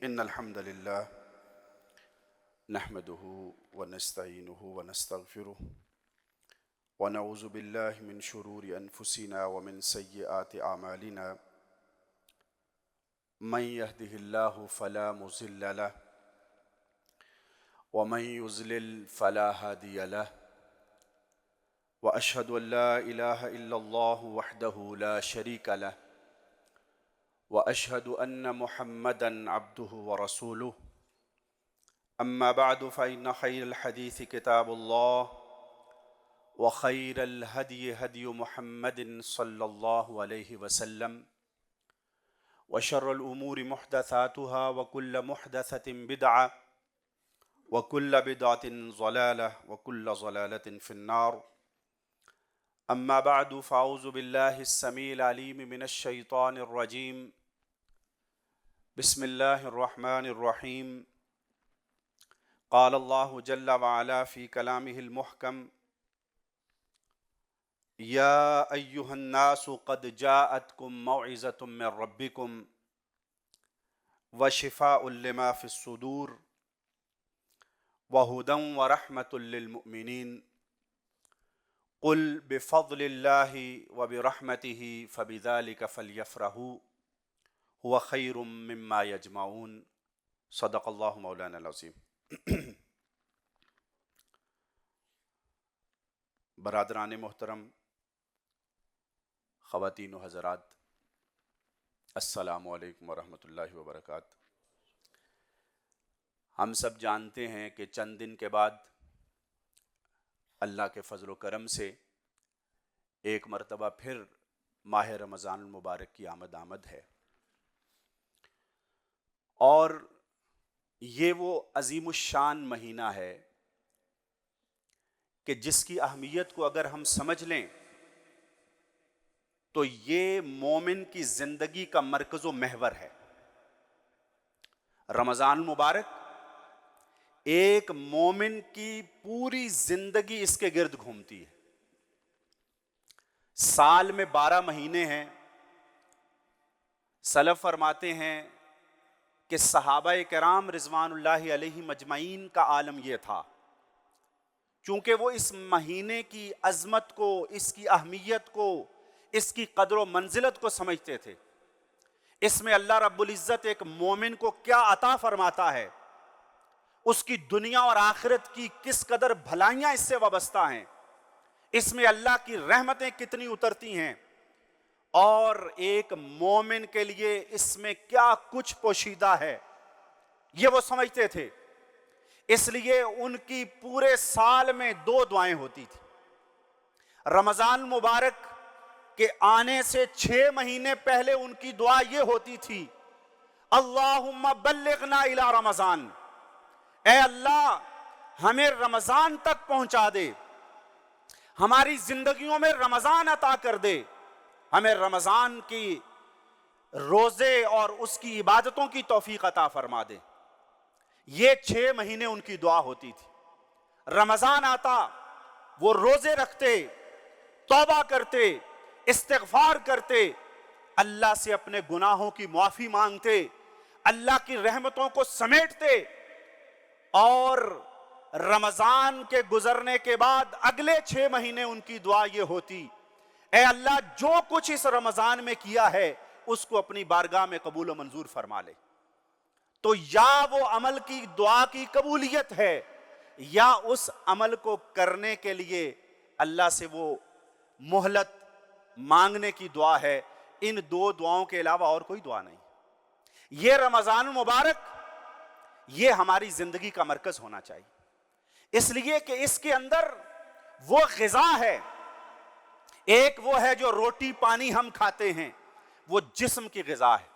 إن الحمد لله نحمده ونستعينه ونستغفره ونعوذ بالله من شرور أنفسنا ومن سيئات أعمالنا من يهده الله فلا مضل له ومن يضلل فلا هادي له وأشهد أن لا إله إلا الله وحده لا شريك له وأشهد أن محمدًا عبده ورسوله أما بعد فإن خير الحديث كتاب الله وخير الهدي هدي محمد صلى الله عليه وسلم وشر الأمور محدثاتها وكل محدثة بدعة وكل بدعة ضلالة وكل ضلالة في النار أما بعد فأعوذ بالله السميع العليم من الشيطان الرجيم بسم الله الرحمن الرحيم قال الله جل وعلا في كلامه المحكم يا أيها الناس قد جاءتكم موعظة من ربكم وشفاء لما في الصدور وهدى ورحمة للمؤمنين قل بفضل الله وبرحمته فبذلك فليفرحوا هو خير مما يجمعون صدق الله مولانا العظيم۔ برادران محترم، خواتین و حضرات، السلام علیکم ورحمۃ اللہ وبرکاتہ۔ ہم سب جانتے ہیں کہ چند دن کے بعد اللہ کے فضل و کرم سے ایک مرتبہ پھر ماہ رمضان المبارک کی آمد ہے، اور یہ وہ عظیم الشان مہینہ ہے کہ جس کی اہمیت کو اگر ہم سمجھ لیں تو یہ مومن کی زندگی کا مرکز و محور ہے۔ رمضان المبارک ایک مومن کی پوری زندگی اس کے گرد گھومتی ہے۔ سال میں 12 مہینے ہیں۔ سلف فرماتے ہیں کہ صحابہ کرام رضوان اللہ علیہ مجمعین کا عالم یہ تھا، چونکہ وہ اس مہینے کی عظمت کو، اس کی اہمیت کو، اس کی قدر و منزلت کو سمجھتے تھے۔ اس میں اللہ رب العزت ایک مومن کو کیا عطا فرماتا ہے، اس کی دنیا اور آخرت کی کس قدر بھلائیاں اس سے وابستہ ہیں، اس میں اللہ کی رحمتیں کتنی اترتی ہیں، اور ایک مومن کے لیے اس میں کیا کچھ پوشیدہ ہے، یہ وہ سمجھتے تھے۔ اس لیے ان کی پورے سال میں 2 دعائیں ہوتی تھی۔ رمضان مبارک کے آنے سے 6 مہینے پہلے ان کی دعا یہ ہوتی تھی، اللہم بلغنا الی رمضان، اے اللہ ہمیں رمضان تک پہنچا دے، ہماری زندگیوں میں رمضان عطا کر دے، ہمیں رمضان کی روزے اور اس کی عبادتوں کی توفیق عطا فرما دے۔ یہ 6 مہینے ان کی دعا ہوتی تھی۔ رمضان آتا، وہ روزے رکھتے، توبہ کرتے، استغفار کرتے، اللہ سے اپنے گناہوں کی معافی مانگتے، اللہ کی رحمتوں کو سمیٹتے، اور رمضان کے گزرنے کے بعد اگلے 6 مہینے ان کی دعا یہ ہوتی، اے اللہ جو کچھ اس رمضان میں کیا ہے اس کو اپنی بارگاہ میں قبول و منظور فرما لے۔ تو یا وہ عمل کی دعا کی قبولیت ہے، یا اس عمل کو کرنے کے لیے اللہ سے وہ مہلت مانگنے کی دعا ہے۔ ان 2 دعاؤں کے علاوہ اور کوئی دعا نہیں۔ یہ رمضان المبارک یہ ہماری زندگی کا مرکز ہونا چاہیے، اس لیے کہ اس کے اندر وہ غذا ہے، ایک وہ ہے جو روٹی پانی ہم کھاتے ہیں، وہ جسم کی غذا ہے،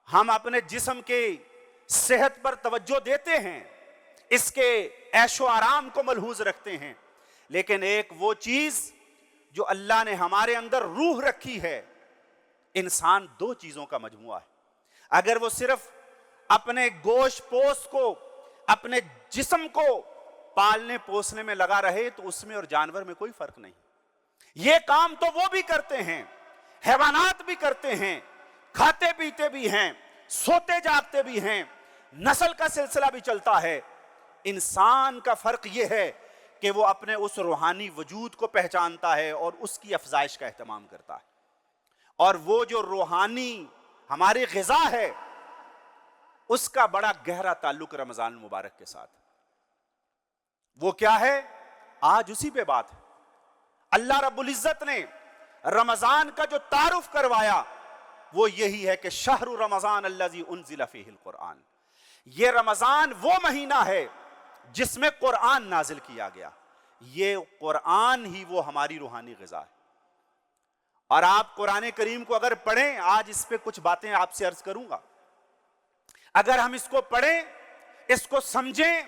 ہم اپنے جسم کے صحت پر توجہ دیتے ہیں، اس کے عیش و آرام کو ملحوظ رکھتے ہیں، لیکن ایک وہ چیز جو اللہ نے ہمارے اندر روح رکھی ہے۔ انسان 2 چیزوں کا مجموعہ ہے۔ اگر وہ صرف اپنے گوشت پوست کو، اپنے جسم کو پالنے پوسنے میں لگا رہے تو اس میں اور جانور میں کوئی فرق نہیں۔ یہ کام تو وہ بھی کرتے ہیں، حیوانات بھی کرتے ہیں، کھاتے پیتے بھی ہیں، سوتے جاگتے بھی ہیں، نسل کا سلسلہ بھی چلتا ہے۔ انسان کا فرق یہ ہے کہ وہ اپنے اس روحانی وجود کو پہچانتا ہے اور اس کی افزائش کا اہتمام کرتا ہے، اور وہ جو روحانی ہماری غذا ہے اس کا بڑا گہرا تعلق رمضان المبارک کے ساتھ۔ وہ کیا ہے؟ آج اسی پہ بات ہے۔ اللہ رب العزت نے رمضان کا جو تعارف کروایا وہ یہی ہے کہ شہر رمضان الذی انزل فیہ القرآن، یہ رمضان وہ مہینہ ہے جس میں قرآن نازل کیا گیا۔ یہ قرآن ہی وہ ہماری روحانی غذا ہے۔ اور آپ قرآن کریم کو اگر پڑھیں، آج اس پہ کچھ باتیں آپ سے عرض کروں گا، اگر ہم اس کو پڑھیں، اس کو سمجھیں،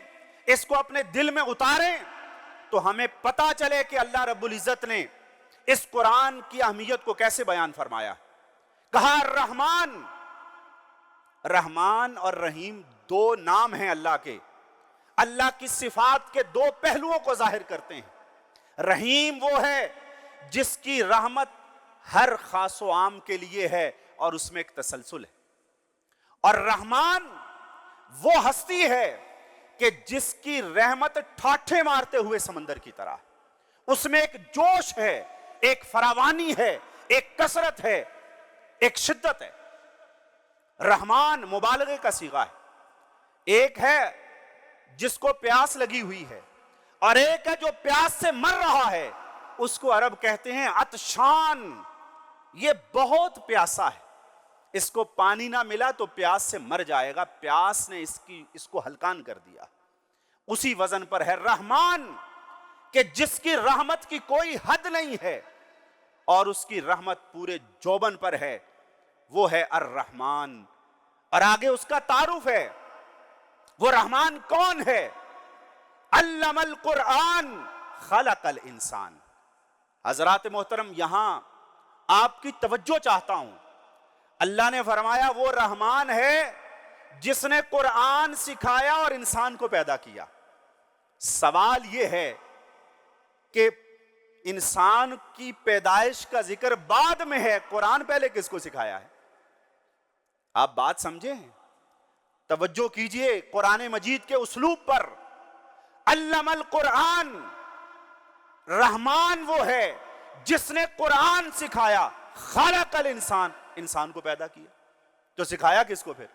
اس کو اپنے دل میں اتاریں، تو ہمیں پتا چلے کہ اللہ رب العزت نے اس قرآن کی اہمیت کو کیسے بیان فرمایا۔ کہا رحمان، رحمان اور رحیم دو نام ہیں اللہ کے، اللہ کی صفات کے دو پہلوؤں کو ظاہر کرتے ہیں۔ رحیم وہ ہے جس کی رحمت ہر خاص و عام کے لیے ہے اور اس میں ایک تسلسل ہے، اور رحمان وہ ہستی ہے کہ جس کی رحمت ٹھاٹھے مارتے ہوئے سمندر کی طرح، اس میں ایک جوش ہے، ایک فراوانی ہے، ایک کثرت ہے، ایک شدت ہے۔ رحمان مبالغے کا صیغہ ہے۔ ایک ہے جس کو پیاس لگی ہوئی ہے، اور ایک ہے جو پیاس سے مر رہا ہے، اس کو عرب کہتے ہیں عطشان۔ یہ بہت پیاسا ہے، اس کو پانی نہ ملا تو پیاس سے مر جائے گا، پیاس نے اس کو ہلکان کر دیا۔ اسی وزن پر ہے رحمان کہ جس کی رحمت کی کوئی حد نہیں ہے اور اس کی رحمت پورے جوبن پر ہے، وہ ہے الرحمن۔ اور آگے اس کا تعارف ہے، وہ رحمان کون ہے؟ علم القرآن خلق الانسان۔ حضرات محترم، یہاں آپ کی توجہ چاہتا ہوں۔ اللہ نے فرمایا وہ رحمان ہے جس نے قرآن سکھایا اور انسان کو پیدا کیا۔ سوال یہ ہے کہ انسان کی پیدائش کا ذکر بعد میں ہے، قرآن پہلے کس کو سکھایا ہے؟ آپ بات سمجھیں، توجہ کیجئے قرآن مجید کے اسلوب پر۔ علم القرآن، رحمان وہ ہے جس نے قرآن سکھایا، خلق الانسان، انسان کو پیدا کیا۔ تو سکھایا کس کو پھر؟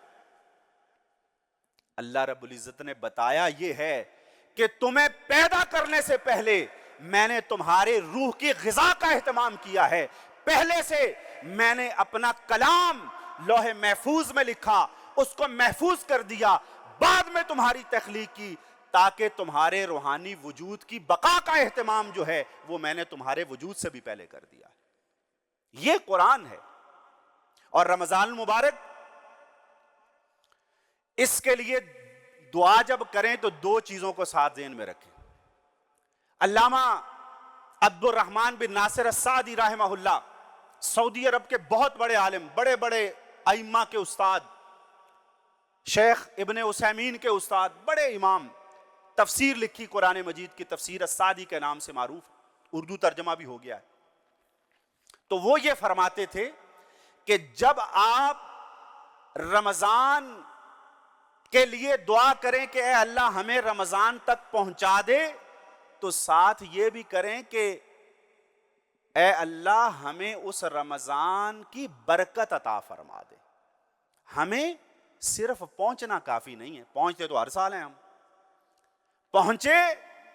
اللہ رب العزت نے بتایا یہ ہے کہ تمہیں پیدا کرنے سے پہلے میں نے تمہارے روح کی غذا کا اہتمام کیا ہے۔ پہلے سے میں نے اپنا کلام لوح محفوظ میں لکھا، اس کو محفوظ کر دیا، بعد میں تمہاری تخلیق کی، تاکہ تمہارے روحانی وجود کی بقا کا اہتمام جو ہے وہ میں نے تمہارے وجود سے بھی پہلے کر دیا۔ یہ قرآن ہے۔ اور رمضان المبارک، اس کے لیے دعا جب کریں تو دو چیزوں کو ساتھ ذہن میں رکھیں۔ علامہ عبد الرحمن بن ناصر السعدی رحمہ اللہ، سعودی عرب کے بہت بڑے عالم، بڑے بڑے ائمہ کے استاد، شیخ ابن عثیمین کے استاد، بڑے امام، تفسیر لکھی قرآن مجید کی، تفسیر السعدی کے نام سے معروف، اردو ترجمہ بھی ہو گیا ہے۔ تو وہ یہ فرماتے تھے کہ جب آپ رمضان کے لیے دعا کریں کہ اے اللہ ہمیں رمضان تک پہنچا دے، تو ساتھ یہ بھی کریں کہ اے اللہ ہمیں اس رمضان کی برکت عطا فرما دے۔ ہمیں صرف پہنچنا کافی نہیں ہے، پہنچتے تو ہر سال ہیں، ہم پہنچے،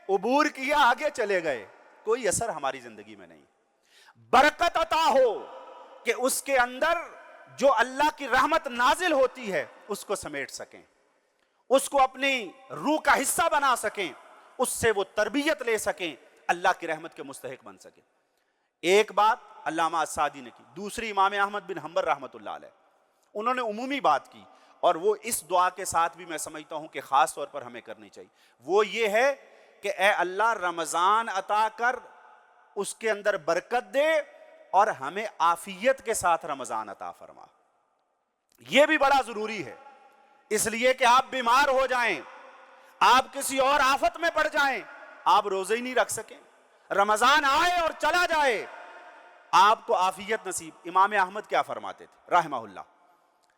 عبور کیا، آگے چلے گئے، کوئی اثر ہماری زندگی میں نہیں۔ برکت عطا ہو کہ اس کے اندر جو اللہ کی رحمت نازل ہوتی ہے اس کو سمیٹ سکیں، اس کو اپنی روح کا حصہ بنا سکیں، اس سے وہ تربیت لے سکیں، اللہ کی رحمت کے مستحق بن سکیں۔ ایک بات علامہ السعدی نے کی، دوسری امام احمد بن حنبل رحمۃ اللہ علیہ، انہوں نے عمومی بات کی، اور وہ اس دعا کے ساتھ بھی میں سمجھتا ہوں کہ خاص طور پر ہمیں کرنی چاہیے۔ وہ یہ ہے کہ اے اللہ رمضان عطا کر، اس کے اندر برکت دے، اور ہمیں عافیت کے ساتھ رمضان عطا فرما۔ یہ بھی بڑا ضروری ہے، اس لیے کہ آپ بیمار ہو جائیں، آپ کسی اور آفت میں پڑ جائیں، آپ روزے ہی نہیں رکھ سکیں، رمضان آئے اور چلا جائے، آپ کو عافیت نصیب۔ امام احمد کیا فرماتے تھے رحمہ اللہ؟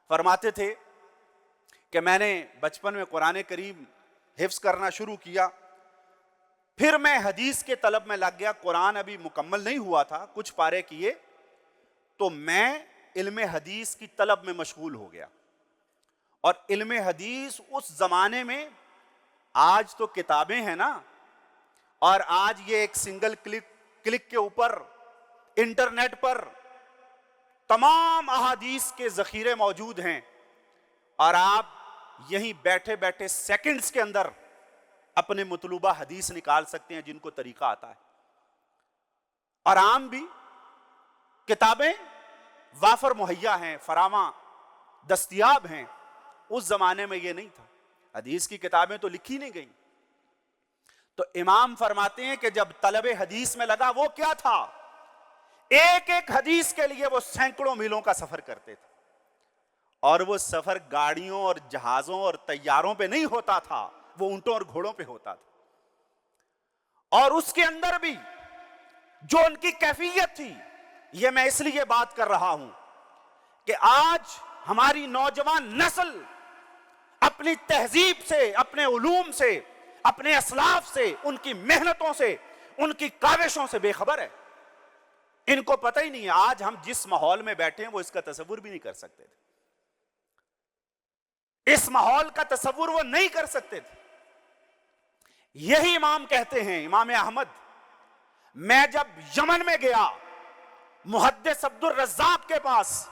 فرماتے تھے کہ میں نے بچپن میں قرآن کریم حفظ کرنا شروع کیا، پھر میں حدیث کے طلب میں لگ گیا، قرآن ابھی مکمل نہیں ہوا تھا، کچھ پارے کیے تو میں علم حدیث کی طلب میں مشغول ہو گیا۔ اور علم حدیث اس زمانے میں، آج تو کتابیں ہیں نا، اور آج یہ ایک سنگل کلک کے اوپر انٹرنیٹ پر تمام احادیث کے ذخیرے موجود ہیں، اور آپ یہیں بیٹھے بیٹھے سیکنڈز کے اندر اپنے مطلوبہ حدیث نکال سکتے ہیں جن کو طریقہ آتا ہے۔ اور عام بھی کتابیں وافر مہیا ہیں، فراواں دستیاب ہیں، اس زمانے میں یہ نہیں تھا، حدیث کی کتابیں تو لکھی نہیں گئیں۔ تو امام فرماتے ہیں کہ جب طلب حدیث میں لگا، وہ کیا تھا، ایک ایک حدیث کے لیے وہ سینکڑوں میلوں کا سفر کرتے تھے، اور وہ سفر گاڑیوں اور جہازوں اور طیاروں پہ نہیں ہوتا تھا، وہ اونٹوں اور گھوڑوں پہ ہوتا تھا۔ اور اس کے اندر بھی جو ان کی کیفیت تھی، یہ میں اس لیے بات کر رہا ہوں کہ آج ہماری نوجوان نسل اپنی تہذیب سے، اپنے علوم سے، اپنے اسلاف سے، ان کی محنتوں سے، ان کی کاوشوں سے بے خبر ہے۔ ان کو پتہ ہی نہیں ہے آج ہم جس ماحول میں بیٹھے ہیں وہ اس کا تصور بھی نہیں کر سکتے تھے، اس ماحول کا تصور وہ نہیں کر سکتے تھے۔ یہی امام کہتے ہیں، امام احمد، میں جب یمن میں گیا محدث عبد الرزاق کے پاس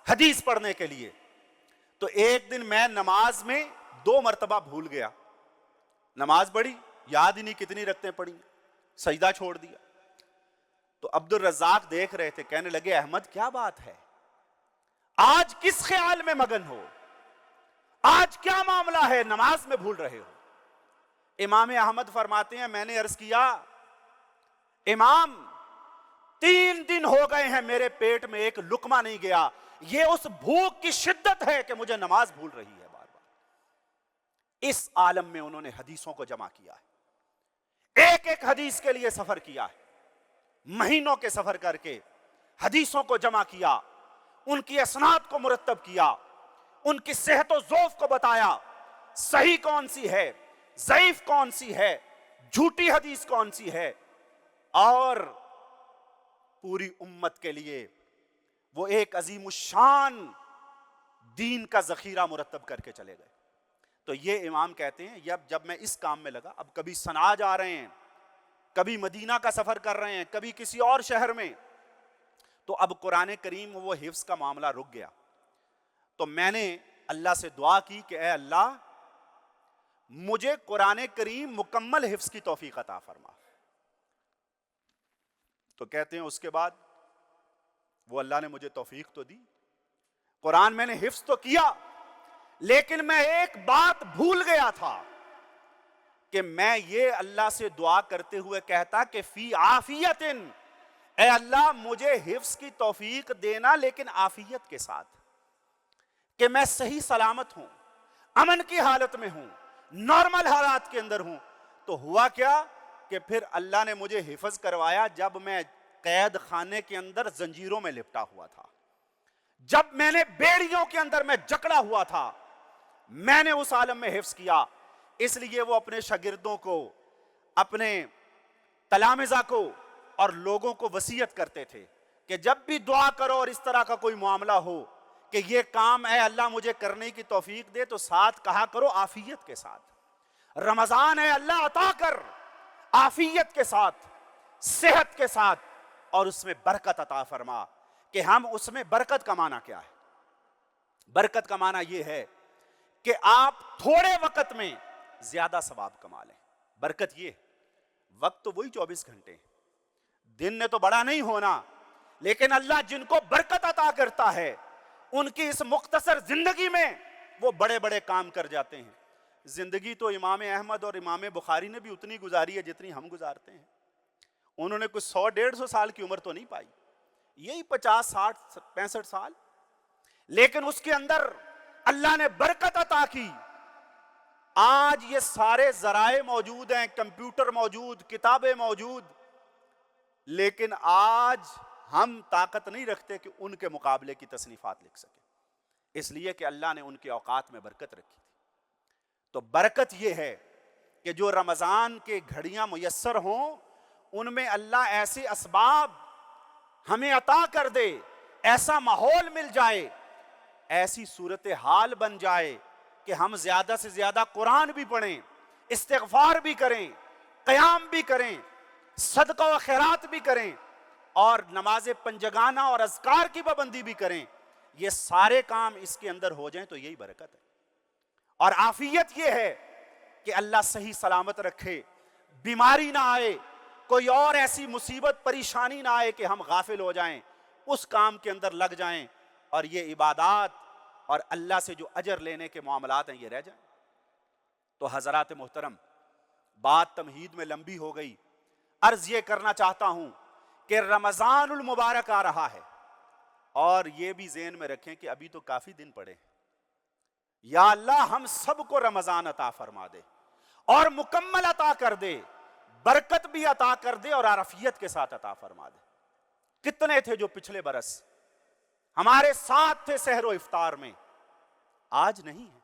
حدیث پڑھنے کے لیے، تو ایک دن میں نماز میں 2 مرتبہ بھول گیا، نماز پڑھی، یاد ہی نہیں کتنی رکعتیں پڑھی، سجدہ چھوڑ دیا۔ تو عبد الرزاق دیکھ رہے تھے، کہنے لگے احمد کیا بات ہے، آج کس خیال میں مگن ہو، آج کیا معاملہ ہے، نماز میں بھول رہے ہو۔ امام احمد فرماتے ہیں میں نے عرض کیا امام 3 دن ہو گئے ہیں میرے پیٹ میں ایک لقمہ نہیں گیا، یہ اس بھوک کی شدت ہے کہ مجھے نماز بھول رہی ہے بار بار۔ اس عالم میں انہوں نے حدیثوں کو جمع کیا ہے، ایک ایک حدیث کے لیے سفر کیا ہے، مہینوں کے سفر کر کے حدیثوں کو جمع کیا، ان کی اسناد کو مرتب کیا، ان کی صحت و ضعف کو بتایا، صحیح کون سی ہے، ضعیف کون سی ہے، جھوٹی حدیث کون سی ہے، اور پوری امت کے لیے وہ ایک عظیم الشان دین کا ذخیرہ مرتب کر کے چلے گئے۔ تو یہ امام کہتے ہیں جب میں اس کام میں لگا، اب کبھی صنعاء جا رہے ہیں، کبھی مدینہ کا سفر کر رہے ہیں، کبھی کسی اور شہر میں، تو اب قرآن کریم وہ حفظ کا معاملہ رک گیا۔ تو میں نے اللہ سے دعا کی کہ اے اللہ مجھے قرآن کریم مکمل حفظ کی توفیق عطا فرما۔ تو کہتے ہیں اس کے بعد وہ اللہ نے مجھے توفیق تو دی، قرآن میں نے حفظ تو کیا، لیکن میں ایک بات بھول گیا تھا کہ میں یہ اللہ سے دعا کرتے ہوئے کہتا کہ فی عافیت، اے اللہ مجھے حفظ کی توفیق دینا لیکن عافیت کے ساتھ، کہ میں صحیح سلامت ہوں، امن کی حالت میں ہوں، نارمل حالات کے اندر ہوں۔ تو ہوا کیا کہ پھر اللہ نے مجھے حفظ کروایا جب میں قید خانے کے اندر زنجیروں میں لپٹا ہوا تھا، جب میں نے بیڑیوں کے اندر میں جکڑا ہوا تھا، میں نے اس عالم میں حفظ کیا۔ اس لیے وہ اپنے شاگردوں کو، اپنے تلامذہ کو اور لوگوں کو وصیت کرتے تھے کہ جب بھی دعا کرو اور اس طرح کا کوئی معاملہ ہو کہ یہ کام اے اللہ مجھے کرنے کی توفیق دے، تو ساتھ کہا کرو عافیت کے ساتھ، رمضان اے اللہ عطا کر، عافیت کے ساتھ، صحت کے ساتھ، اور اس میں برکت عطا فرما۔ کہ ہم اس میں برکت کا معنی کیا ہے؟ برکت کا معنی یہ ہے کہ آپ تھوڑے وقت میں زیادہ ثواب کما لیں۔ برکت یہ، وقت تو وہی 24 گھنٹے، دن نے تو بڑا نہیں ہونا، لیکن اللہ جن کو برکت عطا کرتا ہے ان کی اس مختصر زندگی میں وہ بڑے بڑے کام کر جاتے ہیں۔ زندگی تو امام احمد اور امام بخاری نے بھی اتنی گزاری ہے جتنی ہم گزارتے ہیں۔ انہوں نے کچھ 100-150 سال کی عمر تو نہیں پائی، یہی 50, 60, 65 سال، لیکن اس کے اندر اللہ نے برکت عطا کی۔ آج یہ سارے ذرائع موجود ہیں، کمپیوٹر موجود، کتابیں موجود، لیکن آج ہم طاقت نہیں رکھتے کہ ان کے مقابلے کی تصنیفات لکھ سکیں۔ اس لیے کہ اللہ نے ان کے اوقات میں برکت رکھی تھی. تو برکت یہ ہے کہ جو رمضان کے گھڑیاں میسر ہوں ان میں اللہ ایسے اسباب ہمیں عطا کر دے، ایسا ماحول مل جائے، ایسی صورتحال بن جائے کہ ہم زیادہ سے زیادہ قرآن بھی پڑھیں، استغفار بھی کریں، قیام بھی کریں، صدقہ و خیرات بھی کریں، اور نماز پنجگانہ اور اذکار کی پابندی بھی کریں. یہ سارے کام اس کے اندر ہو جائیں تو یہی برکت ہے. اور عافیت یہ ہے کہ اللہ صحیح سلامت رکھے، بیماری نہ آئے، کوئی اور ایسی مصیبت پریشانی نہ آئے کہ ہم غافل ہو جائیں، اس کام کے اندر لگ جائیں اور یہ عبادات اور اللہ سے جو اجر لینے کے معاملات ہیں یہ رہ جائیں. تو حضرات محترم، بات تمہید میں لمبی ہو گئی. عرض یہ کرنا چاہتا ہوں کہ رمضان المبارک آ رہا ہے، اور یہ بھی ذہن میں رکھیں کہ ابھی تو کافی دن پڑے ہیں. یا اللہ ہم سب کو رمضان عطا فرما دے اور مکمل عطا کر دے، برکت بھی عطا کر دے اور عافیت کے ساتھ عطا فرما دے. کتنے تھے جو پچھلے برس ہمارے ساتھ تھے سحر و افطار میں، آج نہیں ہے.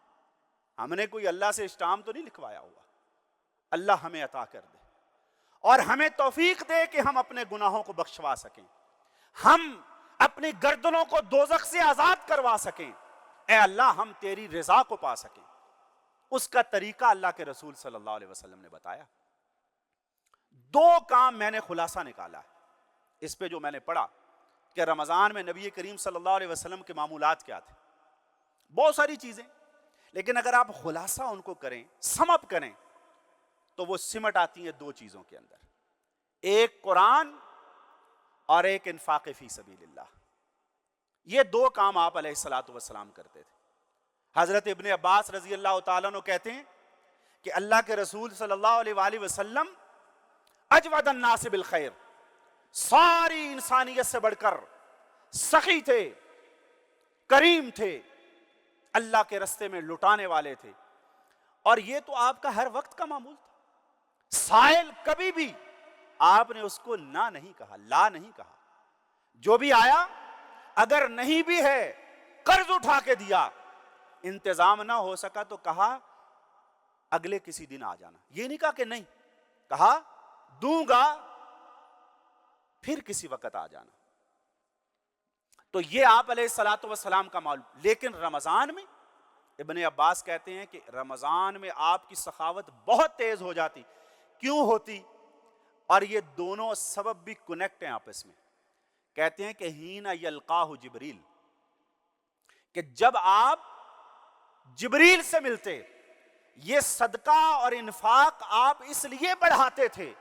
ہم نے کوئی اللہ سے اسٹامپ تو نہیں لکھوایا ہوا. اللہ ہمیں عطا کر دے اور ہمیں توفیق دے کہ ہم اپنے گناہوں کو بخشوا سکیں، ہم اپنی گردنوں کو دوزخ سے آزاد کروا سکیں. اے اللہ ہم تیری رضا کو پا سکیں. اس کا طریقہ اللہ کے رسول صلی اللہ علیہ وسلم نے بتایا. 2 کام میں نے خلاصہ نکالا ہے اس پہ جو میں نے پڑھا کہ رمضان میں نبی کریم صلی اللہ علیہ وسلم کے معمولات کیا تھے. بہت ساری چیزیں، لیکن اگر آپ خلاصہ ان کو کریں، سم اپ کریں، تو وہ سمٹ آتی ہیں 2 چیزوں کے اندر. ایک قرآن اور ایک انفاق فی سبیل اللہ. یہ 2 کام آپ علیہ الصلوۃ والسلام کرتے تھے. حضرت ابن عباس رضی اللہ تعالیٰ عنہ کہتے ہیں کہ اللہ کے رسول صلی اللہ علیہ وآلہ وسلم اجود الناس بالخیر، ساری انسانیت سے بڑھ کر سخی تھے، کریم تھے، اللہ کے رستے میں لٹانے والے تھے. اور یہ تو آپ کا ہر وقت کا معمول تھا. سائل کبھی بھی آپ نے اس کو نہ نہیں کہا، لا نہیں کہا. جو بھی آیا اگر نہیں بھی ہے قرض اٹھا کے دیا، انتظام نہ ہو سکا تو کہا اگلے کسی دن آ جانا. یہ نہیں کہا کہ نہیں، کہا دوں گا پھر کسی وقت آ جانا. تو یہ آپ علیہ الصلوۃ والسلام کا معلوم. لیکن رمضان میں ابن عباس کہتے ہیں کہ رمضان میں آپ کی سخاوت بہت تیز ہو جاتی. کیوں ہوتی؟ اور یہ دونوں سبب بھی کنیکٹ ہیں آپس میں. کہتے ہیں کہ ہین یلقاہ جبریل، کہ جب آپ جبریل سے ملتے، یہ صدقہ اور انفاق آپ اس لیے بڑھاتے تھے،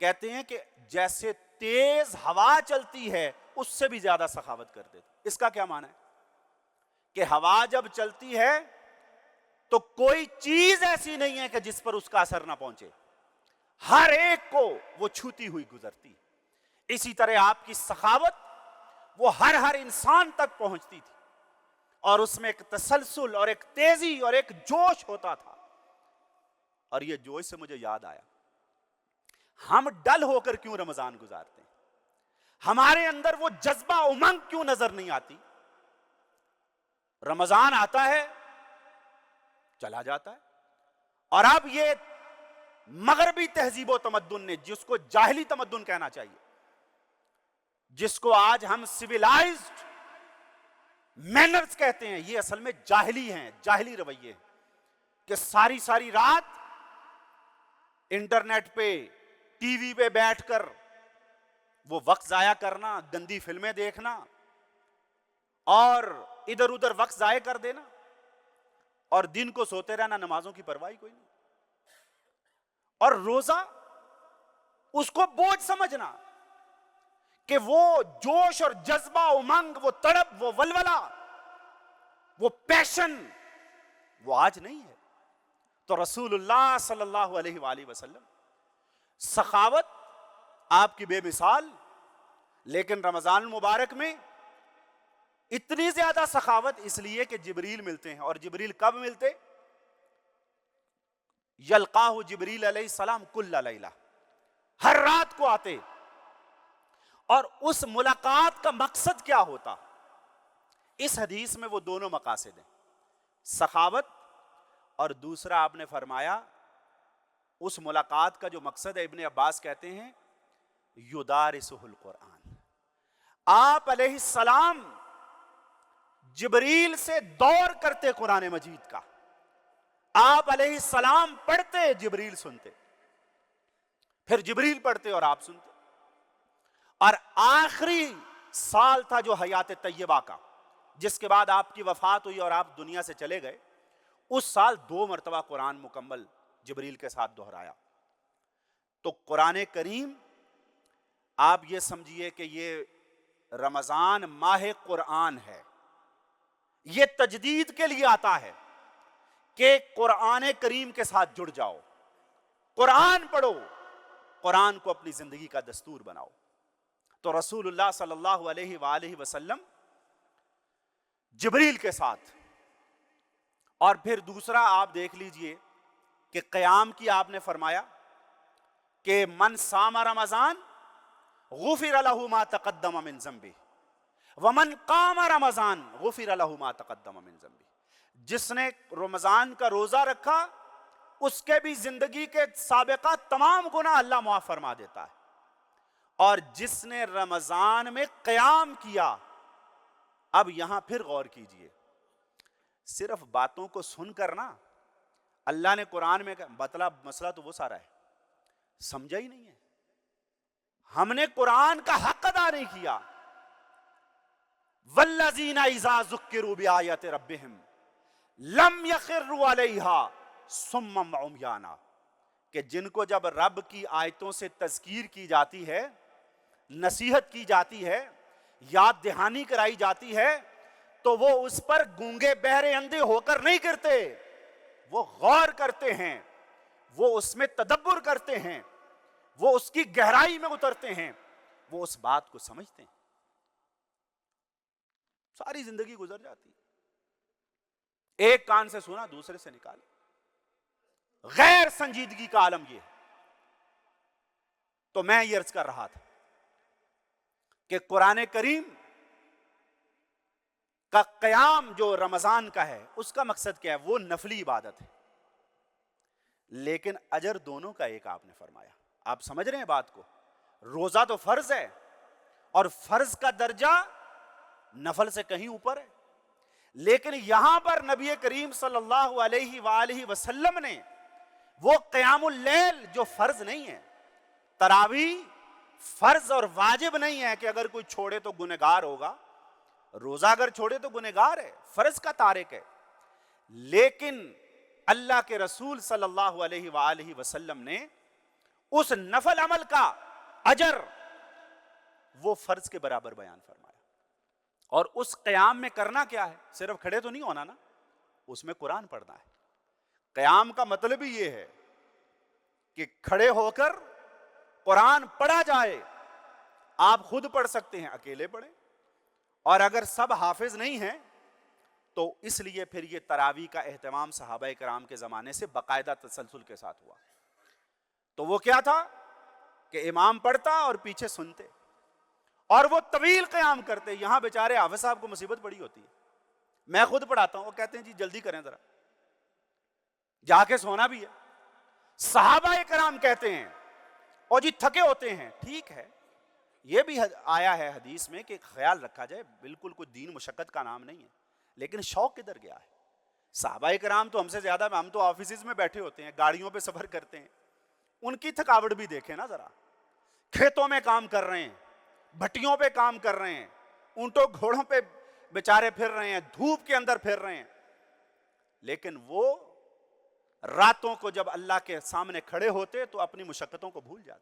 کہتے ہیں کہ جیسے تیز ہوا چلتی ہے اس سے بھی زیادہ سخاوت کرتے تھے. اس کا کیا معنی ہے؟ کہ ہوا جب چلتی ہے تو کوئی چیز ایسی نہیں ہے کہ جس پر اس کا اثر نہ پہنچے، ہر ایک کو وہ چھوتی ہوئی گزرتی. اسی طرح آپ کی سخاوت وہ ہر انسان تک پہنچتی تھی، اور اس میں ایک تسلسل اور ایک تیزی اور ایک جوش ہوتا تھا. اور یہ جوش سے مجھے یاد آیا، ہم ڈل ہو کر کیوں رمضان گزارتے ہیں؟ ہمارے اندر وہ جذبہ امنگ کیوں نظر نہیں آتی؟ رمضان آتا ہے چلا جاتا ہے. اور اب یہ مغربی تہذیب و تمدن نے، جس کو جاہلی تمدن کہنا چاہیے، جس کو آج ہم سویلائزڈ مینرز کہتے ہیں، یہ اصل میں جاہلی ہیں، جاہلی رویے ہیں. کہ ساری رات انٹرنیٹ پہ، ٹی وی پہ بیٹھ کر وہ وقت ضائع کرنا، گندی فلمیں دیکھنا اور ادھر ادھر وقت ضائع کر دینا، اور دن کو سوتے رہنا، نمازوں کی پرواہ کوئی نہیں. اور روزہ اس کو بوجھ سمجھنا کہ وہ جوش اور جذبہ، امنگ، وہ تڑپ، وہ ولولہ، وہ پیشن وہ آج نہیں ہے. تو رسول اللہ صلی اللہ علیہ وآلہ وسلم سخاوت آپ کی بے مثال، لیکن رمضان المبارک میں اتنی زیادہ سخاوت اس لیے کہ جبریل ملتے ہیں. اور جبریل کب ملتے؟ یلقاہ جبریل علیہ السلام کل لیلہ، ہر رات کو آتے. اور اس ملاقات کا مقصد کیا ہوتا؟ اس حدیث میں وہ دونوں مقاصد ہیں، سخاوت، اور دوسرا آپ نے فرمایا اس ملاقات کا جو مقصد ہے، ابن عباس کہتے ہیں یدارسہ القرآن، آپ علیہ السلام جبریل سے دور کرتے قرآن مجید کا، آپ علیہ السلام پڑھتے، جبریل سنتے، پھر جبریل پڑھتے اور آپ سنتے. اور آخری سال تھا جو حیات طیبہ کا، جس کے بعد آپ کی وفات ہوئی اور آپ دنیا سے چلے گئے، اس سال 2 مرتبہ قرآن مکمل جبریل کے ساتھ دہرایا. تو قرآن کریم آپ یہ سمجھیے کہ یہ رمضان ماہ قرآن ہے، یہ تجدید کے لیے آتا ہے کہ قرآن کریم کے ساتھ جڑ جاؤ، قرآن پڑھو، قرآن کو اپنی زندگی کا دستور بناؤ. تو رسول اللہ صلی اللہ علیہ وآلہ وسلم جبریل کے ساتھ، اور پھر دوسرا آپ دیکھ لیجئے کہ قیام کی آپ نے فرمایا کہ من صام رمضان غفر له ما تقدم من ذنبه ومن قام رمضان غفر له ما تقدم من ذنبه. جس نے رمضان کا روزہ رکھا اس کے بھی زندگی کے سابقہ تمام گناہ اللہ معاف فرما دیتا ہے. اور جس نے رمضان میں قیام کیا، اب یہاں پھر غور کیجئے، صرف باتوں کو سن کر نا، اللہ نے قرآن میں مسئلہ تو وہ سارا ہے، سمجھا ہی نہیں ہے. ہم نے قرآن کا حق ادا نہیں کیا. والذین اذا ذکروا بآیات ربہم لم یخروا علیہا صما وعمیانا، کہ جن کو جب رب کی آیتوں سے تذکیر کی جاتی ہے، نصیحت کی جاتی ہے، یاد دہانی کرائی جاتی ہے، تو وہ اس پر گونگے بہرے اندھے ہو کر نہیں کرتے، وہ غور کرتے ہیں، وہ اس میں تدبر کرتے ہیں، وہ اس کی گہرائی میں اترتے ہیں، وہ اس بات کو سمجھتے ہیں. ساری زندگی گزر جاتی ہے، ایک کان سے سنا دوسرے سے نکالا. غیر سنجیدگی کا عالم یہ ہے. تو میں یہ عرض کر رہا تھا کہ قرآن کریم کا قیام جو رمضان کا ہے، اس کا مقصد کیا ہے؟ وہ نفلی عبادت ہے، لیکن اجر دونوں کا ایک آپ نے فرمایا. آپ سمجھ رہے ہیں بات کو؟ روزہ تو فرض ہے، اور فرض کا درجہ نفل سے کہیں اوپر ہے، لیکن یہاں پر نبی کریم صلی اللہ علیہ وآلہ وسلم نے وہ قیام اللیل جو فرض نہیں ہے، تراویح فرض اور واجب نہیں ہے کہ اگر کوئی چھوڑے تو گنہگار ہوگا، روزہ اگر چھوڑے تو گنہگار ہے، فرض کا تارک ہے، لیکن اللہ کے رسول صلی اللہ علیہ وآلہ وسلم نے اس نفل عمل کا اجر وہ فرض کے برابر بیان فرمایا. اور اس قیام میں کرنا کیا ہے؟ صرف کھڑے تو نہیں ہونا نا، اس میں قرآن پڑھنا ہے. قیام کا مطلب ہی یہ ہے کہ کھڑے ہو کر قرآن پڑھا جائے. آپ خود پڑھ سکتے ہیں، اکیلے پڑھیں، اور اگر سب حافظ نہیں ہیں تو اس لیے پھر یہ تراویح کا اہتمام صحابہ کرام کے زمانے سے باقاعدہ تسلسل کے ساتھ ہوا. تو وہ کیا تھا کہ امام پڑھتا اور پیچھے سنتے، اور وہ طویل قیام کرتے. یہاں بیچارے حافظ صاحب کو مصیبت بڑی ہوتی ہے. میں خود پڑھاتا ہوں، وہ کہتے ہیں جی جلدی کریں ذرا، جا کے سونا بھی ہے. صحابہ کرام کہتے ہیں اور جی تھکے ہوتے ہیں. ٹھیک ہے، یہ بھی آیا ہے حدیث میں کہ خیال رکھا جائے، بالکل کوئی دین مشقت کا نام نہیں ہے، لیکن شوق کدھر گیا ہے؟ صحابہ کرام تو ہم سے زیادہ، ہم تو آفیسز میں بیٹھے ہوتے ہیں، گاڑیوں پہ سفر کرتے ہیں، ان کی تھکاوٹ بھی دیکھیں نا ذرا. کھیتوں میں کام کر رہے ہیں، بھٹیوں پہ کام کر رہے ہیں، اونٹوں گھوڑوں پہ بیچارے پھر رہے ہیں، دھوپ کے اندر پھر رہے ہیں، لیکن وہ راتوں کو جب اللہ کے سامنے کھڑے ہوتے تو اپنی مشقتوں کو بھول جاتے.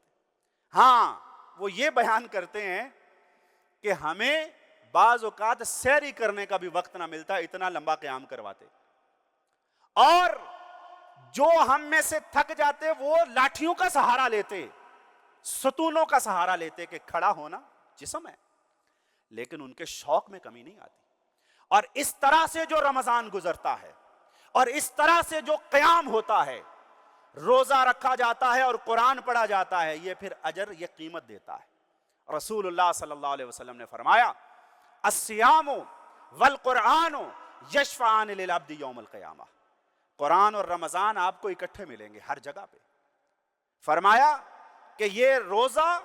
ہاں، وہ یہ بیان کرتے ہیں کہ ہمیں بعض اوقات سیری کرنے کا بھی وقت نہ ملتا، اتنا لمبا قیام کرواتے. اور جو ہم میں سے تھک جاتے وہ لاٹھیوں کا سہارا لیتے، ستونوں کا سہارا لیتے کہ کھڑا ہونا جسم ہے، لیکن ان کے شوق میں کمی نہیں آتی. اور اس طرح سے جو رمضان گزرتا ہے، اور اس طرح سے جو قیام ہوتا ہے، روزہ رکھا جاتا ہے اور قرآن پڑھا جاتا ہے، یہ پھر اجر، یہ قیمت دیتا ہے. رسول اللہ صلی اللہ علیہ وسلم نے فرمایا الصیام والقرآن یشفعان للعبد یوم القیامہ. قرآن اور رمضان آپ کو اکٹھے ملیں گے ہر جگہ پہ. فرمایا کہ یہ روزہ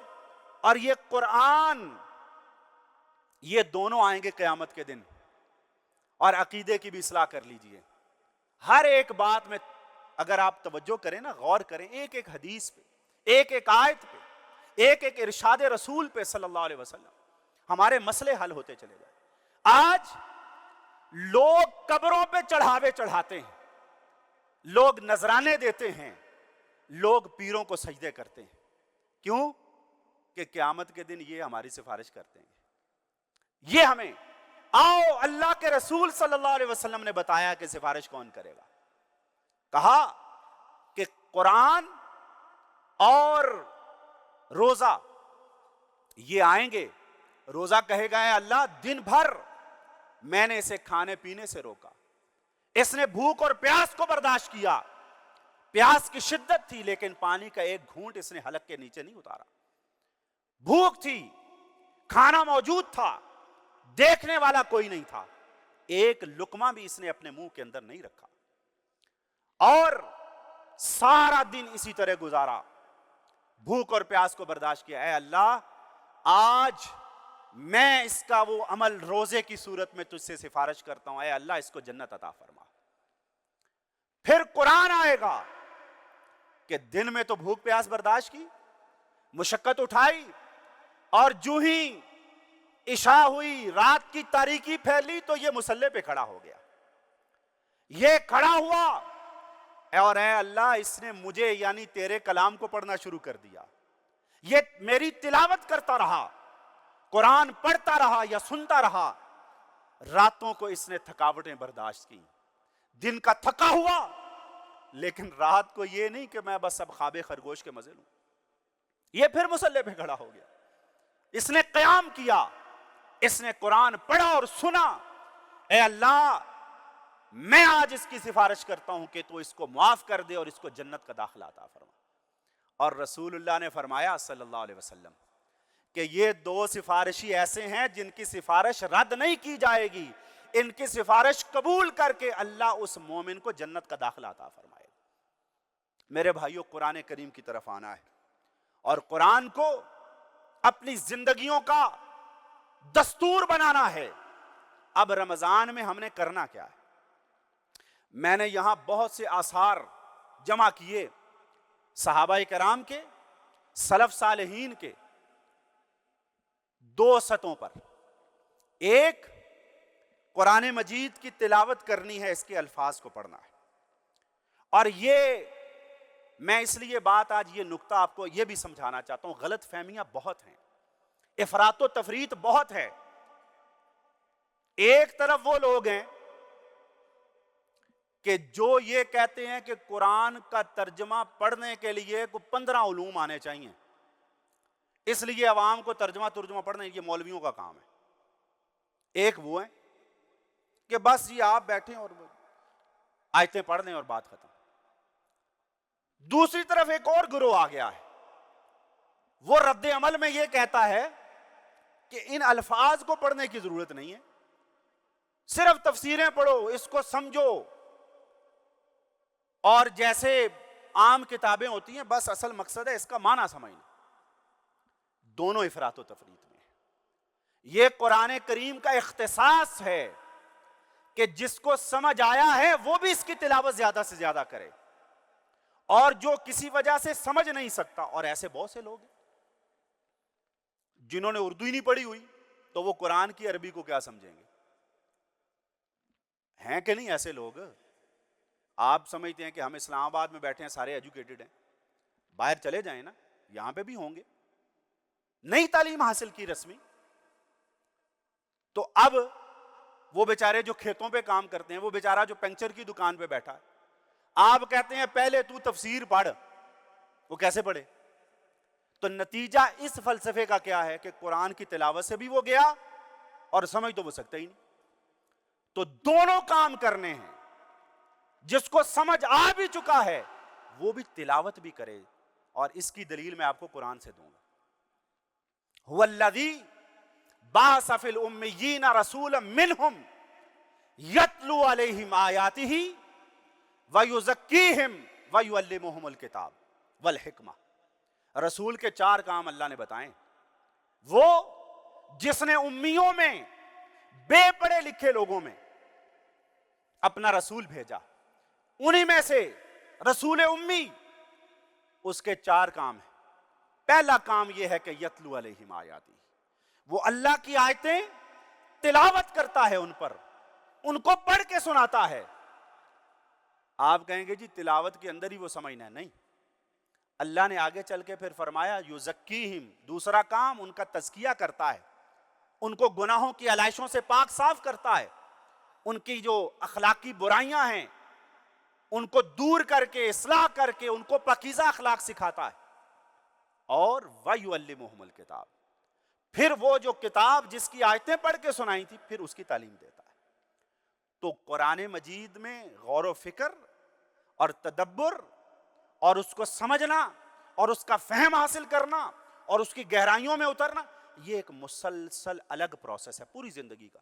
اور یہ قرآن یہ دونوں آئیں گے قیامت کے دن. اور عقیدے کی بھی اصلاح کر لیجئے. ہر ایک بات میں اگر آپ توجہ کریں نا، غور کریں، ایک ایک حدیث پہ، ایک ایک آیت پہ، ایک ایک ارشاد رسول پہ صلی اللہ علیہ وسلم، ہمارے مسئلے حل ہوتے چلے جائیں. آج لوگ قبروں پہ چڑھاوے چڑھاتے ہیں، لوگ نذرانے دیتے ہیں، لوگ پیروں کو سجدے کرتے ہیں. کیوں؟ کہ قیامت کے دن یہ ہماری سفارش کرتے ہیں. یہ ہمیں آؤ، اللہ کے رسول صلی اللہ علیہ وسلم نے بتایا کہ سفارش کون کرے گا. کہا کہ قرآن اور روزہ یہ آئیں گے. روزہ کہے گا اے اللہ دن بھر میں نے اسے کھانے پینے سے روکا، اس نے بھوک اور پیاس کو برداشت کیا، پیاس کی شدت تھی لیکن پانی کا ایک گھونٹ اس نے حلق کے نیچے نہیں اتارا. بھوک تھی، کھانا موجود تھا، دیکھنے والا کوئی نہیں تھا، ایک لقمہ بھی اس نے اپنے منہ کے اندر نہیں رکھا، اور سارا دن اسی طرح گزارا، بھوک اور پیاس کو برداشت کیا. اے اللہ آج میں اس کا وہ عمل روزے کی صورت میں تجھ سے سفارش کرتا ہوں، اے اللہ اس کو جنت عطا فرما. پھر قرآن آئے گا کہ دن میں تو بھوک پیاس برداشت کی، مشقت اٹھائی، اور جو ہی عشاء ہوئی، رات کی تاریکی پھیلی تو یہ مصلی پہ کھڑا ہو گیا. یہ کھڑا ہوا اور اے اللہ اس نے مجھے یعنی تیرے کلام کو پڑھنا شروع کر دیا. یہ میری تلاوت کرتا رہا، قرآن پڑھتا رہا یا سنتا رہا. راتوں کو اس نے تھکاوٹیں برداشت کی، دن کا تھکا ہوا، لیکن رات کو یہ نہیں کہ میں بس اب خواب خرگوش کے مزے لوں. یہ پھر مصلی پہ کھڑا ہو گیا. اس نے قیام کیا، اس نے قرآن پڑھا اور سنا. اے اللہ میں آج اس کی سفارش کرتا ہوں کہ تو اس کو معاف کر دے اور اس کو جنت کا داخلہ عطا فرما. اور رسول اللہ نے فرمایا صلی اللہ علیہ وسلم کہ یہ دو سفارشی ایسے ہیں جن کی سفارش رد نہیں کی جائے گی، ان کی سفارش قبول کر کے اللہ اس مومن کو جنت کا داخلہ عطا فرمائے. میرے بھائیوں، قرآن کریم کی طرف آنا ہے اور قرآن کو اپنی زندگیوں کا دستور بنانا ہے. اب رمضان میں ہم نے کرنا کیا ہے؟ میں نے یہاں بہت سے آثار جمع کیے صحابہ کرام کے، سلف صالحین کے، دو سطحوں پر. ایک قرآن مجید کی تلاوت کرنی ہے، اس کے الفاظ کو پڑھنا ہے. اور یہ میں اس لیے بات آج یہ نقطہ آپ کو یہ بھی سمجھانا چاہتا ہوں، غلط فہمیاں بہت ہیں، افراط و تفریط بہت ہے. ایک طرف وہ لوگ ہیں کہ جو یہ کہتے ہیں کہ قرآن کا ترجمہ پڑھنے کے لیے 15 علوم آنے چاہیے، اس لیے عوام کو ترجمہ پڑھنا یہ مولویوں کا کام ہے. ایک وہ ہیں کہ بس یہ آپ بیٹھیں اور آیتیں پڑھ لیں اور بات ختم. دوسری طرف ایک اور گروہ آ گیا ہے، وہ رد عمل میں یہ کہتا ہے کہ ان الفاظ کو پڑھنے کی ضرورت نہیں ہے، صرف تفسیریں پڑھو، اس کو سمجھو، اور جیسے عام کتابیں ہوتی ہیں بس اصل مقصد ہے اس کا معنی سمجھنا. دونوں افراط و تفریط میں. یہ قرآن کریم کا اختصاص ہے کہ جس کو سمجھ آیا ہے وہ بھی اس کی تلاوت زیادہ سے زیادہ کرے، اور جو کسی وجہ سے سمجھ نہیں سکتا، اور ایسے بہت سے لوگ ہیں جنہوں نے اردو ہی نہیں پڑھی ہوئی تو وہ قرآن کی عربی کو کیا سمجھیں گے؟ ہیں کہ نہیں ایسے لوگ؟ آپ سمجھتے ہیں کہ ہم اسلام آباد میں بیٹھے ہیں سارے ایجوکیٹڈ ہیں، باہر چلے جائیں نا، یہاں پہ بھی ہوں گے نئی تعلیم حاصل کی رسمی. تو اب وہ بیچارے جو کھیتوں پہ کام کرتے ہیں، وہ بیچارہ جو پنکچر کی دکان پہ بیٹھا ہے، آپ کہتے ہیں پہلے تو تفسیر پڑھ، وہ کیسے پڑھے؟ تو نتیجہ اس فلسفے کا کیا ہے کہ قرآن کی تلاوت سے بھی وہ گیا اور سمجھ تو وہ سکتا ہی نہیں. تو دونوں کام کرنے ہیں، جس کو سمجھ آ بھی چکا ہے وہ بھی تلاوت بھی کرے. اور اس کی دلیل میں آپ کو قرآن سے دوں گا. هو الذی بعث فی الامیین رسولا منہم یتلو علیہم آیاتہ ویزکیہم ویعلمہم الکتاب والحکمہ. رسول کے 4 کام اللہ نے بتائیں. وہ جس نے امیوں میں، بے پڑھے لکھے لوگوں میں اپنا رسول بھیجا، انہی میں سے رسول امی، اس کے 4 کام ہیں. پہلا کام یہ ہے کہ یتلو علیہم آیاتی، وہ اللہ کی آیتیں تلاوت کرتا ہے ان پر، ان کو پڑھ کے سناتا ہے. آپ کہیں گے جی تلاوت کے اندر ہی وہ سمجھنا ہے. نہیں، اللہ نے آگے چل کے پھر فرمایا یزکیہم، دوسرا کام ان کا تزکیہ کرتا ہے، ان کو گناہوں کی علائشوں سے پاک صاف کرتا ہے، ان کی جو اخلاقی برائیاں ہیں ان کو دور کر کے، اصلاح کر کے ان کو پاکیزہ اخلاق سکھاتا ہے. اور وَيُعَلِّمُهُمُ الْكِتَابَ، پھر وہ جو کتاب جس کی آیتیں پڑھ کے سنائی تھی پھر اس کی تعلیم دیتا ہے. تو قرآن مجید میں غور و فکر اور تدبر اور اس کو سمجھنا اور اس کا فہم حاصل کرنا اور اس کی گہرائیوں میں اترنا، یہ ایک مسلسل الگ پروسیس ہے پوری زندگی کا.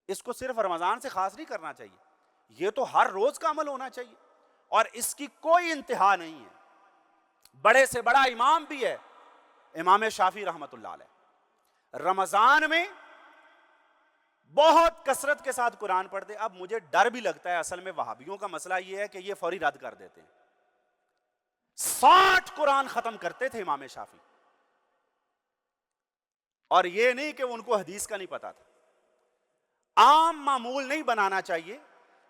اس کو صرف رمضان سے خاص نہیں کرنا چاہیے، یہ تو ہر روز کا عمل ہونا چاہیے اور اس کی کوئی انتہا نہیں ہے. بڑے سے بڑا امام بھی ہے امام شافعی رحمۃ اللہ علیہ، رمضان میں بہت کثرت کے ساتھ قرآن پڑھتے. اب مجھے ڈر بھی لگتا ہے، اصل میں وہابیوں کا مسئلہ یہ ہے کہ یہ فوری رد کر دیتے ہیں. 60 قرآن ختم کرتے تھے امام شافعی، اور یہ نہیں کہ ان کو حدیث کا نہیں پتا تھا. عام معمول نہیں بنانا چاہیے،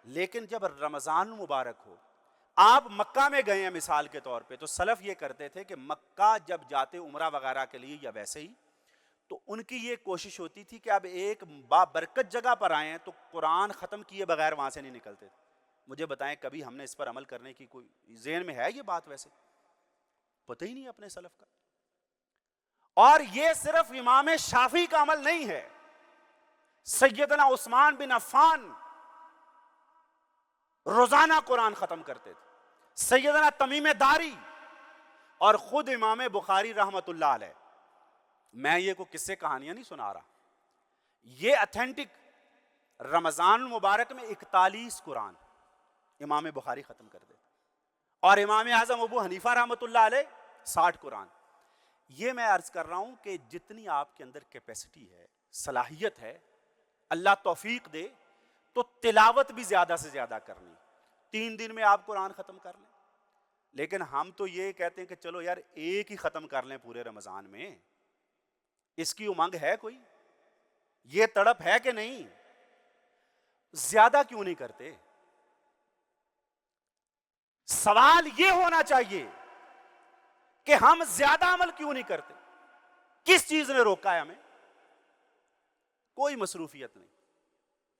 لیکن جب رمضان مبارک ہو، آپ مکہ میں گئے ہیں مثال کے طور پہ، تو سلف یہ کرتے تھے کہ مکہ جب جاتے عمرہ وغیرہ کے لیے یا ویسے ہی، تو ان کی یہ کوشش ہوتی تھی کہ اب ایک بابرکت جگہ پر آئے ہیں تو قرآن ختم کیے بغیر وہاں سے نہیں نکلتے تھے. مجھے بتائیں کبھی ہم نے اس پر عمل کرنے کی کوئی ذہن میں ہے یہ بات؟ ویسے پتہ ہی نہیں اپنے سلف کا. اور یہ صرف امام شافعی کا عمل نہیں ہے، سیدنا عثمان بن عفان روزانہ قرآن ختم کرتے تھے، سیدنا تمیم داری، اور خود امام بخاری رحمت اللہ علیہ. میں یہ کو قصے کہانیاں نہیں سنا رہا، یہ اتھینٹک رمضان مبارک میں 41 قرآن امام بخاری ختم کر دیتے، اور امام اعظم ابو حنیفہ رحمت اللہ علیہ 60 قرآن. یہ میں عرض کر رہا ہوں کہ جتنی آپ کے اندر کیپیسٹی ہے، صلاحیت ہے، اللہ توفیق دے تو تلاوت بھی زیادہ سے زیادہ کرنی. 3 دن میں آپ قرآن ختم کر لیں. لیکن ہم تو یہ کہتے ہیں کہ چلو یار ایک ہی ختم کر لیں پورے رمضان میں. اس کی امنگ ہے کوئی؟ یہ تڑپ ہے کہ نہیں؟ زیادہ کیوں نہیں کرتے؟ سوال یہ ہونا چاہیے کہ ہم زیادہ عمل کیوں نہیں کرتے؟ کس چیز نے روکا ہے ہمیں؟ کوئی مصروفیت نہیں.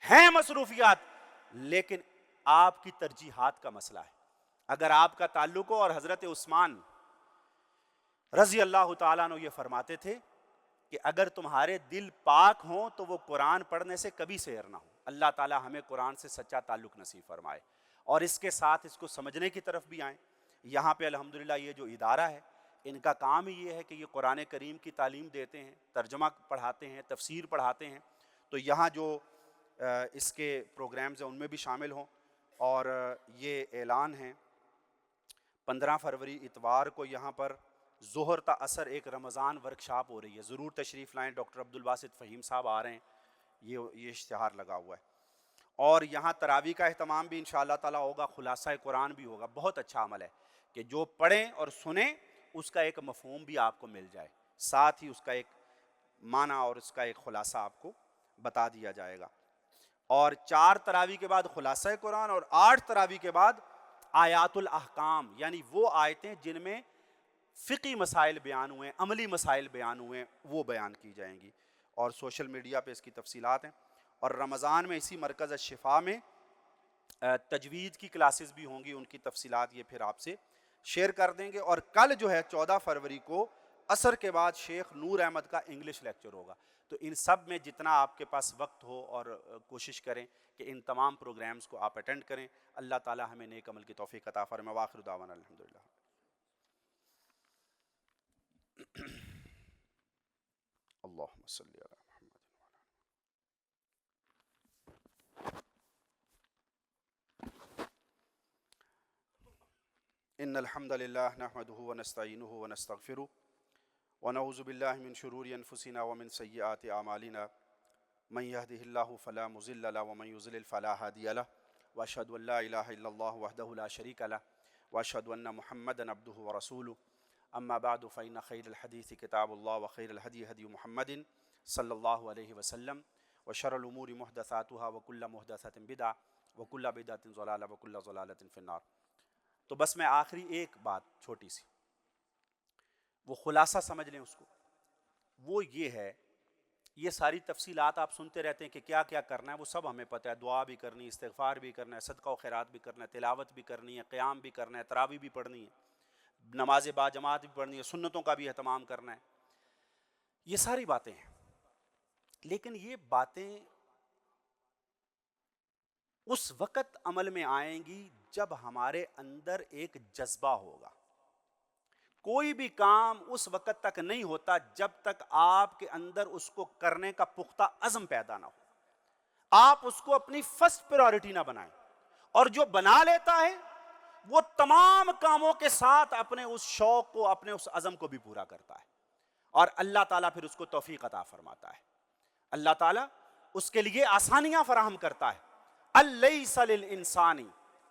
ہیں مصروفیات، لیکن آپ کی ترجیحات کا مسئلہ ہے. اگر آپ کا تعلق ہو، اور حضرت عثمان رضی اللہ تعالیٰ عنہ یہ فرماتے تھے کہ اگر تمہارے دل پاک ہوں تو وہ قرآن پڑھنے سے کبھی سیر نہ ہو. اللہ تعالیٰ ہمیں قرآن سے سچا تعلق نصیب فرمائے، اور اس کے ساتھ اس کو سمجھنے کی طرف بھی آئیں. یہاں پہ الحمدللہ یہ جو ادارہ ہے، ان کا کام ہی یہ ہے کہ یہ قرآن کریم کی تعلیم دیتے ہیں، ترجمہ پڑھاتے ہیں، تفسیر پڑھاتے ہیں. تو یہاں جو اس کے پروگرامز ہیں ان میں بھی شامل ہوں. اور یہ اعلان ہے 15 فروری اتوار کو یہاں پر ظہر تا عصر ایک رمضان ورکشاپ ہو رہی ہے، ضرور تشریف لائیں. ڈاکٹر عبدالباسط فہیم صاحب آ رہے ہیں، یہ اشتہار لگا ہوا ہے. اور یہاں تراویح کا اہتمام بھی انشاءاللہ تعالیٰ ہوگا، خلاصہ قرآن بھی ہوگا. بہت اچھا عمل ہے کہ جو پڑھیں اور سنیں اس کا ایک مفہوم بھی آپ کو مل جائے، ساتھ ہی اس کا ایک معنی اور اس کا ایک خلاصہ آپ کو بتا دیا جائے گا. اور 4 تراویح کے بعد خلاصہ قرآن، اور 8 تراویح کے بعد آیات الاحکام، یعنی وہ آیتیں جن میں فقی مسائل بیان ہوئے ہیں، عملی مسائل بیان ہوئے ہیں، وہ بیان کی جائیں گی. اور سوشل میڈیا پہ اس کی تفصیلات ہیں. اور رمضان میں اسی مرکز الشفا میں تجوید کی کلاسز بھی ہوں گی، ان کی تفصیلات یہ پھر آپ سے شیئر کر دیں گے. اور کل جو ہے 14 فروری کو عصر کے بعد شیخ نور احمد کا انگلش لیکچر ہوگا. تو ان سب میں جتنا آپ کے پاس وقت ہو اور کوشش کریں کہ ان تمام پروگرامز کو آپ اٹینڈ کریں. اللہ تعالی ہمیں نیک عمل کی توفیق عطا فرمائے. وآخر دعوانا الحمدللہ. اللہم صلی علی محمد. ان الحمد لله نحمده ونستعينه ونستغفره ونعوذ بالله من شرور انفسنا ومن سيئات اعمالنا من يهده الله فلا مضل له ومن يضلل فلا هادي له واشهد ان لا اله الا الله وحده لا شريك له واشهد ان محمدا عبده ورسوله اما بعد فان خير الحديث كتاب الله وخير الهدي هدي محمد صلى الله عليه وسلم وشر الامور محدثاتها وكل محدثة بدعة وكل بدعة ضلالة وكل ضلالة في النار۔ تو بس میں آخری ایک بات چھوٹی سی، وہ خلاصہ سمجھ لیں اس کو، وہ یہ ہے، یہ ساری تفصیلات آپ سنتے رہتے ہیں کہ کیا کیا کرنا ہے، وہ سب ہمیں پتہ ہے، دعا بھی کرنی ہے، استغفار بھی کرنا ہے، صدقہ و خیرات بھی کرنا ہے، تلاوت بھی کرنی ہے، قیام بھی کرنا ہے، تراویح بھی پڑھنی ہے، نماز با جماعت بھی پڑھنی ہے، سنتوں کا بھی اہتمام کرنا ہے، یہ ساری باتیں ہیں۔ لیکن یہ باتیں اس وقت عمل میں آئیں گی جب ہمارے اندر ایک جذبہ ہوگا۔ کوئی بھی کام اس وقت تک نہیں ہوتا جب تک آپ کے اندر اس کو کرنے کا پختہ عزم پیدا نہ ہو، آپ اس کو اپنی فرسٹ پریورٹی نہ بنائیں، اور جو بنا لیتا ہے وہ تمام کاموں کے ساتھ اپنے اس شوق کو، اپنے اس عزم کو بھی پورا کرتا ہے، اور اللہ تعالیٰ پھر اس کو توفیق عطا فرماتا ہے، اللہ تعالیٰ اس کے لیے آسانیاں فراہم کرتا ہے۔ الیس للانسان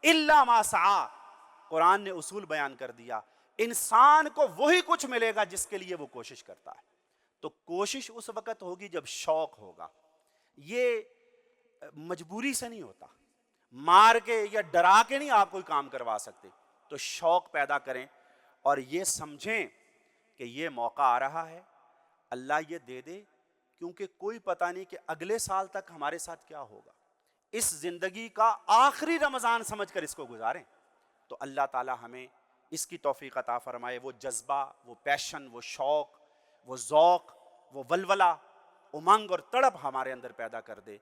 الا ما سعی، قرآن نے اصول بیان کر دیا، انسان کو وہی کچھ ملے گا جس کے لیے وہ کوشش کرتا ہے۔ تو کوشش اس وقت ہوگی جب شوق ہوگا، یہ مجبوری سے نہیں ہوتا، مار کے یا ڈرا کے نہیں آپ کوئی کام کروا سکتے۔ تو شوق پیدا کریں اور یہ سمجھیں کہ یہ موقع آ رہا ہے، اللہ یہ دے دے، کیونکہ کوئی پتہ نہیں کہ اگلے سال تک ہمارے ساتھ کیا ہوگا۔ اس زندگی کا آخری رمضان سمجھ کر اس کو گزاریں، تو اللہ تعالی ہمیں اس کی توفیق عطا فرمائے، وہ جذبہ، وہ پیشن، وہ شوق، وہ ذوق، وہ ولولہ، امنگ اور تڑپ ہمارے اندر پیدا کر دے،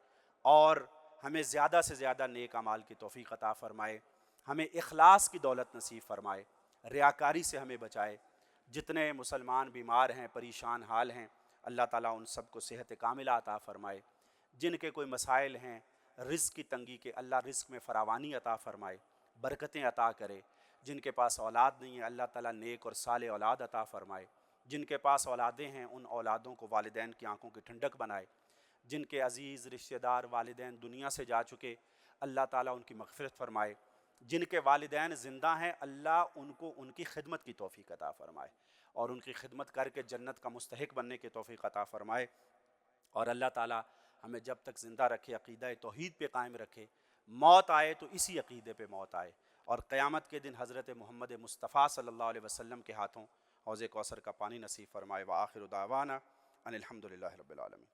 اور ہمیں زیادہ سے زیادہ نیک اعمال کی توفیق عطا فرمائے، ہمیں اخلاص کی دولت نصیب فرمائے، ریاکاری سے ہمیں بچائے۔ جتنے مسلمان بیمار ہیں، پریشان حال ہیں، اللہ تعالیٰ ان سب کو صحت کاملہ عطا فرمائے۔ جن کے کوئی مسائل ہیں رزق کی تنگی کے، اللہ رزق میں فراوانی عطا فرمائے، برکتیں عطا کرے۔ جن کے پاس اولاد نہیں ہے، اللہ تعالیٰ نیک اور صالح اولاد عطا فرمائے۔ جن کے پاس اولادیں ہیں، ان اولادوں کو والدین کی آنکھوں کی ٹھنڈک بنائے۔ جن کے عزیز رشتہ دار والدین دنیا سے جا چکے، اللہ تعالیٰ ان کی مغفرت فرمائے۔ جن کے والدین زندہ ہیں، اللہ ان کو ان کی خدمت کی توفیق عطا فرمائے، اور ان کی خدمت کر کے جنت کا مستحق بننے کی توفیق عطا فرمائے۔ اور اللہ تعالیٰ ہمیں جب تک زندہ رکھے عقیدہ توحید پہ قائم رکھے، موت آئے تو اسی عقیدے پہ موت آئے، اور قیامت کے دن حضرت محمد مصطفیٰ صلی اللہ علیہ وسلم کے ہاتھوں حوض کوثر کا پانی نصیب فرمائے۔ وآخر دعوانا ان الحمد للہ رب العالمین۔